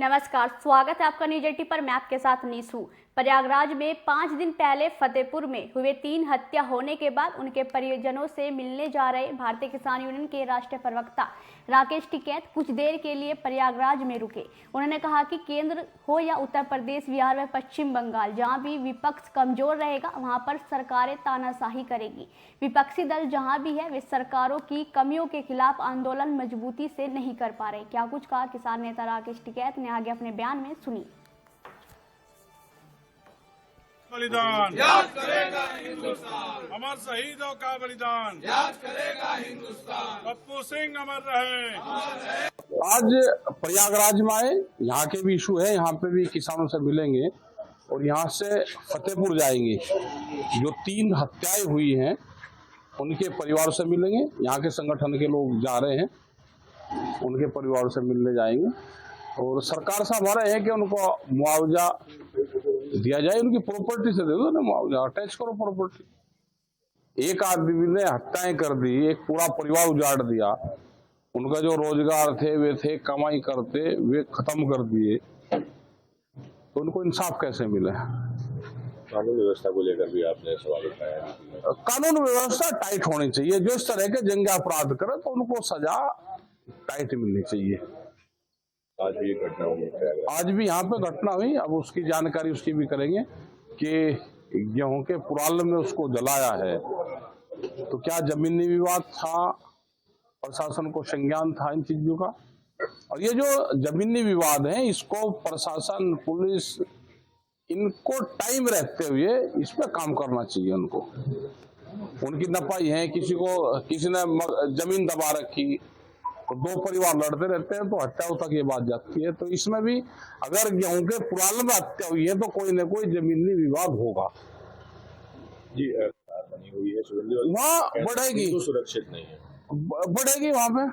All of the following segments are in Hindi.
नमस्कार, स्वागत है आपका न्यूज 80 पर। मैं आपके साथ नीसू। प्रयागराज में 5 दिन पहले फतेहपुर में हुए 3 हत्या होने के बाद उनके परिजनों से मिलने जा रहे भारतीय किसान यूनियन के राष्ट्रीय प्रवक्ता राकेश टिकैत कुछ देर के लिए प्रयागराज में रुके। उन्होंने कहा कि केंद्र हो या उत्तर प्रदेश, बिहार व पश्चिम बंगाल, जहां भी विपक्ष कमजोर रहेगा वहां पर सरकारें तानाशाही करेगी। विपक्षी दल जहां भी है वे सरकारों की कमियों के खिलाफ आंदोलन मजबूती से नहीं कर पा रहे। क्या कुछ कहा किसान नेता राकेश टिकैत ने आगे अपने बयान में, सुनिए। बलिदान याद करेगा हिंदुस्तान, अमर शहीदों का बलिदान याद करेगा हिंदुस्तान। पप्पू सिंह अमर रहे। आज प्रयागराज में आए, यहाँ के भी इशू है, यहाँ पे भी किसानों से मिलेंगे और यहाँ से फतेहपुर जाएंगे। जो 3 हत्याएं हुई हैं उनके परिवार से मिलेंगे। यहाँ के संगठन के लोग जा रहे हैं, उनके परिवार से मिलने जाएंगे और सरकार से हमारा है कि उनको मुआवजा दिया जाए। उनकी प्रॉपर्टी से दे दो ना मुआवजा, अटैच करो प्रॉपर्टी। एक आदमी ने हत्याएं कर दी, एक पूरा परिवार उजाड़ दिया, उनका जो रोजगार थे वे थे कमाई करते, वे खत्म कर दिए, तो उनको इंसाफ कैसे मिले? कानून व्यवस्था को लेकर भी आपने सवाल उठाया। कानून व्यवस्था टाइट होनी चाहिए। जो इस तरह के जंग अपराध करे तो उनको सजा टाइट मिलनी चाहिए। आज भी ये घटना हुई है, आज भी यहाँ पे घटना हुई। अब उसकी जानकारी उसकी भी करेंगे कि गेहूं के पुराल में उसको जलाया है, तो क्या जमीनी विवाद था, प्रशासन को संज्ञान था इन चीजों का? और ये जो जमीनी विवाद है इसको प्रशासन, पुलिस, इनको टाइम रहते हुए इस पे काम करना चाहिए। उनको उनकी नपाई है, किसी ने जमीन दबा रखी तो 2 परिवार लड़ते रहते हैं तो हत्या तक ये बात जाती है। तो इसमें भी अगर गेहूं के पुराल में हत्या हुई है तो कोई न कोई जमीनी विवाद होगा। जी बनी हुई है, वहाँ बढ़ेगी, तो सुरक्षित नहीं है, बढ़ेगी वहां पे,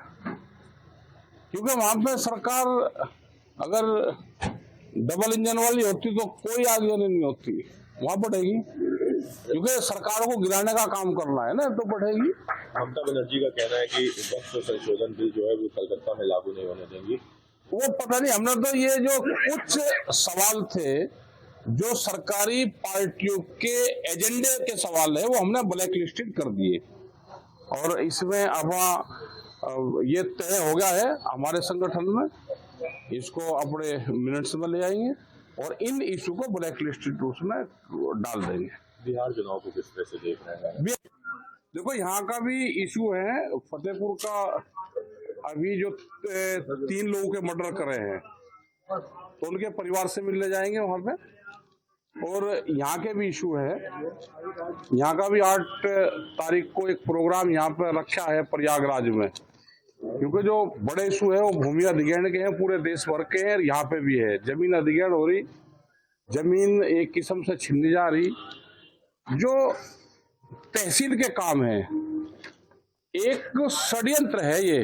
क्योंकि वहां पे सरकार अगर डबल इंजन वाली होती तो कोई आगे नहीं होती, वहां बढ़ेगी, क्योंकि सरकार को गिराने का काम करना है ना, तो बढ़ेगी। ममता बनर्जी का कहना है कि वक्फ संशोधन बिल जो है वो कलकत्ता में लागू नहीं होने देंगी। वो पता नहीं, हमने तो ये जो कुछ सवाल थे जो सरकारी पार्टियों के एजेंडे के सवाल है वो हमने ब्लैक लिस्टेड कर दिए और इसमें अब ये तय हो गया है हमारे संगठन में, इसको अपने मिनट्स में ले आएंगे और इन इशू को ब्लैक लिस्टेड उसमें डाल देंगे। बिहार चुनाव को किस तरह से देख रहे हैं? देखो यहाँ का भी इशू है, फतेहपुर का अभी जो 3 लोगों के मर्डर करे हैं तो उनके परिवार से मिलने जाएंगे वहां पे। और यहाँ के भी इशू है, यहाँ का भी 8 तारीख को एक प्रोग्राम यहाँ पे रखा है प्रयागराज में, क्योंकि जो बड़े इशू है वो भूमि अधिग्रहण के हैं, पूरे देश भर के हैं। यहाँ पे भी है, जमीन अधिग्रहण हो रही, जमीन एक किस्म से छीनी जा रही। जो तहसील के काम है, एक षड्यंत्र है ये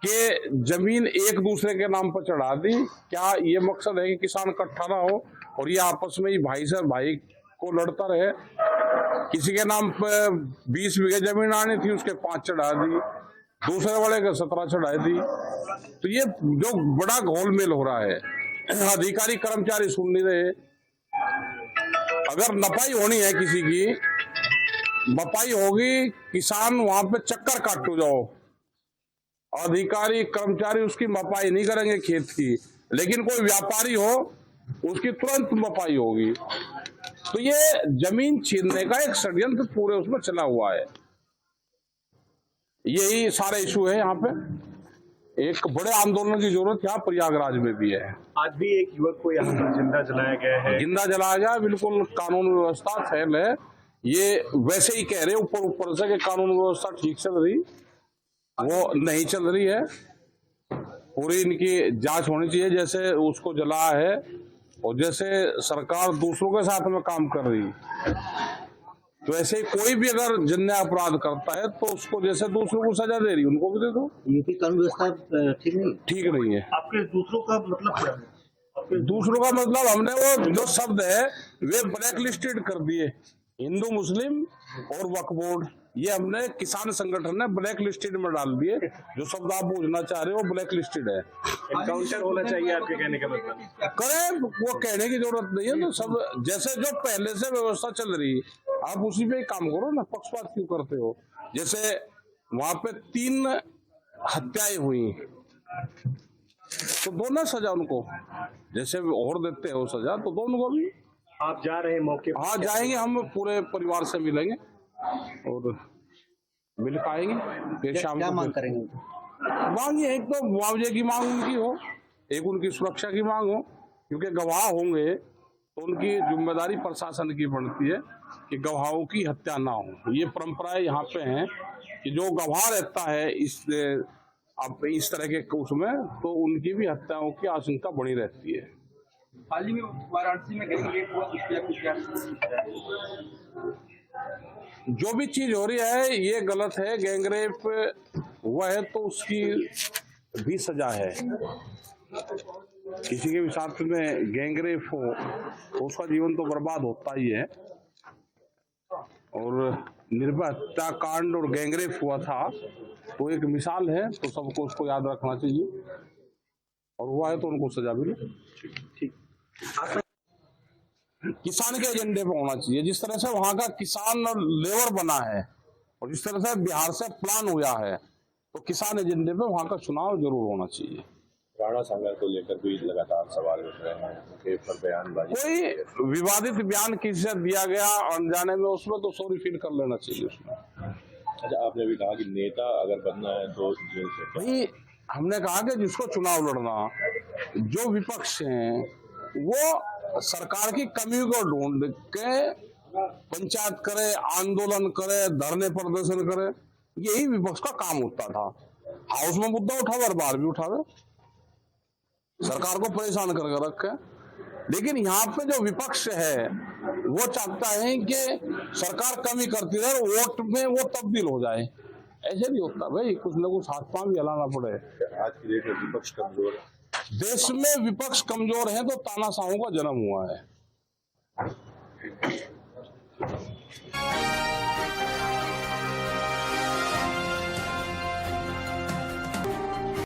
कि जमीन एक दूसरे के नाम पर चढ़ा दी। क्या ये मकसद है कि किसान इकट्ठा ना हो और ये आपस में ही भाई से भाई को लड़ता रहे? किसी के नाम पर 20 बीघे जमीन आनी थी, उसके 5 चढ़ा दी, दूसरे वाले के 17 चढ़ा दी। तो ये जो बड़ा घोलमेल हो रहा है, अधिकारी कर्मचारी सुन नहीं रहे। अगर नपाई होनी है किसी की, बपाई होगी, किसान वहां पे चक्कर काटो जाओ, अधिकारी कर्मचारी उसकी मपाई नहीं करेंगे खेत की, लेकिन कोई व्यापारी हो उसकी तुरंत मपाई होगी। तो ये जमीन छीनने का एक षड्यंत्र पूरे उसमें चला हुआ है। यही सारे इशू है। यहाँ पे एक बड़े आंदोलन की जरूरत यहाँ प्रयागराज में भी है। आज भी एक युवक को यहाँ पर जिंदा जलाया गया है। जिंदा जलाया गया, बिल्कुल कानून व्यवस्था फैल है। ये वैसे ही कह रहे ऊपर से कि कानून व्यवस्था ठीक चल रही, वो नहीं चल रही है। पूरी इनकी जांच होनी चाहिए, जैसे उसको जलाया है और जैसे सरकार दूसरों के साथ में काम कर रही, तो ऐसे ही कोई भी अगर जन्य अपराध करता है तो उसको जैसे दूसरों को सजा दे रही उनको भी दे दो। ये कानून व्यवस्था ठीक नहीं है। आपके दूसरों का मतलब क्या है? दूसरों का मतलब हमने वो जो शब्द है वे ब्लैक लिस्टेड कर दिए, हिंदू, मुस्लिम और वक्फ बोर्ड। ये हमने किसान संगठन ने ब्लैक लिस्टेड में डाल दिए। जो शब्द आप पूछना चाह रहे हो ब्लैक लिस्टेड है। एनकाउंटर होना चाहिए आपके कहने का मतलब? करें, वो कहने की जरूरत नहीं है। तो सब जैसे जो पहले से व्यवस्था चल रही है आप उसी पे ही काम करो ना, पक्षपात क्यों करते हो? जैसे वहां पे 3 हत्याएं हुई तो दो ना सजा उनको, जैसे और देते हो सजा तो दो उनको भी। आप जा रहे हैं मौके पर? हाँ जाएंगे, हम पूरे परिवार से मिलेंगे और मिल पाएंगे। फिर शाम क्या को मांग करेंगे? मांग ये एक तो मुआवजे की मांग उनकी हो, एक उनकी सुरक्षा की मांग हो, क्योंकि गवाह होंगे तो उनकी जिम्मेदारी प्रशासन की बनती है कि गवाहों की हत्या ना हो। ये परंपराएं यहाँ पे हैं कि जो गवाह रहता है इस तरह के उसमें तो उनकी भी हत्याओं की आशंका बनी रहती है। हाल ही में वाराणसी में गैंग रेप हुआ, उसकी आपकी क्या? जो भी चीज हो रही है ये गलत है। गैंगरेप हुआ है तो उसकी भी सजा है। किसी के भी साथ में गैंगरेप हो तो उसका जीवन तो बर्बाद होता ही है। और निर्भया हत्याकांड और गैंगरेप हुआ था तो एक मिसाल है, तो सबको उसको याद रखना चाहिए और हुआ है तो उनको सजा मिले। किसान के एजेंडे पे होना चाहिए। जिस तरह से वहां का किसान लेबर बना है और जिस तरह से बिहार से प्लान हुआ है तो किसान एजेंडे पे वहां का चुनाव जरूर होना चाहिए। राणा सांगल को लेकर भी लगातार सवाल उठ रहे हैं, उनके पर बयानबाजी। कोई विवादित बयान किसी से दिया गया अनजाने में उसमें तो सॉरी फील कर लेना चाहिए उसमें। अच्छा, आपने भी कहा कि नेता अगर बनना है तो जेल से। भाई हमने कहा कि जिसको चुनाव लड़ना, जो विपक्ष हैं वो सरकार की कमी को ढूंढ के पंचायत करे, आंदोलन करे, धरने प्रदर्शन करे, यही विपक्ष का काम होता था। हाउस में मुद्दा उठावे और बाहर भी उठावे, सरकार को परेशान करके रखे। लेकिन यहाँ पे जो विपक्ष है वो चाहता है कि सरकार कमी करती रहे, वोट में वो तब्दील हो जाए। ऐसे नहीं होता भाई, कुछ न कुछ हाथ पांव भी हिलाना पड़े। आज की डेट में विपक्ष कमजोर है। देश में विपक्ष कमजोर है तो तानाशाहों का जन्म हुआ है।